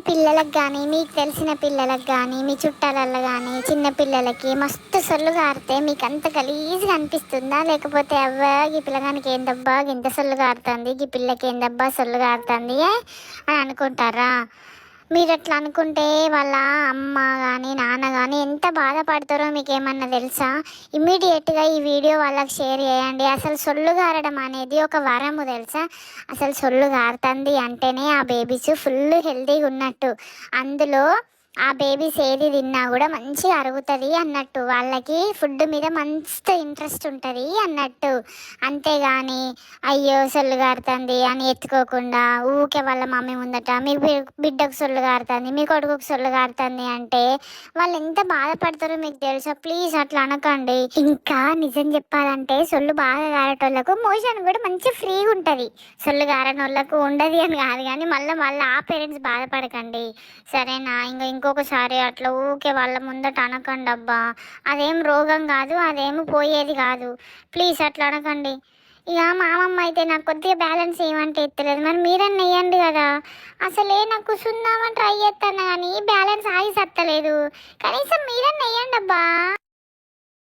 పిల్లలకు కానీ మీకు తెలిసిన పిల్లలకు కానీ మీ చుట్టాలల్లో కానీ చిన్న పిల్లలకి మస్తు సొల్లు కారితే మీకు అంత గలీజ్గా అనిపిస్తుందా? లేకపోతే అవ్వ ఈ పిల్లగానికి ఏందబ్బా ఇంత సొల్లు కారుతుంది, ఈ పిల్లకి ఏందబ్బా సొల్లు కారుతుంది అని అనుకుంటారా? మీరు అట్లా అనుకుంటే వాళ్ళ అమ్మ కానీ నాన్న కానీ ఎంత బాధపడతారో మీకు ఏమన్నా తెలుసా? ఇమ్మీడియట్గా ఈ వీడియో వాళ్ళకి షేర్ చేయండి. అసలు సొల్లు గారడం అనేది ఒక వరము తెలుసా? అసలు సొల్లు గారుతుంది అంటేనే ఆ బేబీస్ ఫుల్ హెల్తీగా ఉన్నట్టు. అందులో ఆ బేబీస్ ఏది తిన్నా కూడా మంచిగా అరుగుతుంది అన్నట్టు, వాళ్ళకి ఫుడ్ మీద మంచి ఇంట్రెస్ట్ ఉంటుంది అన్నట్టు. అంతేగాని అయ్యో సొల్లు గారుతుంది అని ఎత్తుకోకుండా ఊకే వాళ్ళ మమ్మీ ముందట మీ బిడ్డకు సొల్లు గారుతుంది, మీ కొడుకుకు సొల్లు గారుతుంది అంటే వాళ్ళు ఎంత బాధపడతారో మీకు తెలుసా? ప్లీజ్ అట్లా అనకండి. ఇంకా నిజం చెప్పాలంటే సొల్లు బాగా గారేటోళ్ళకు మోషన్ కూడా మంచి ఫ్రీగా ఉంటుంది, సొల్లు గారని వాళ్ళకు ఉండదు అని కాదు. కానీ మళ్ళీ ఆ పేరెంట్స్ బాధపడకండి సరేనా? ఇంకొకసారి అట్లా ఊకే వాళ్ళ ముందట అనకండి అబ్బా. అదేం రోగం కాదు, అదేమి పోయేది కాదు. ప్లీజ్ అట్లా అనకండి. ఇక మా అమ్మమ్మ అయితే నాకు కొద్దిగా బ్యాలెన్స్ ఏమంటే ఎత్తలేదు, మరి మీరన్నా వేయండి కదా. అసలే నాకు కూర్చుందామని ట్రై చేస్తాను కానీ బ్యాలెన్స్ ఆగి సత్తలేదు, కనీసం మీరన్నా వేయండి అబ్బా.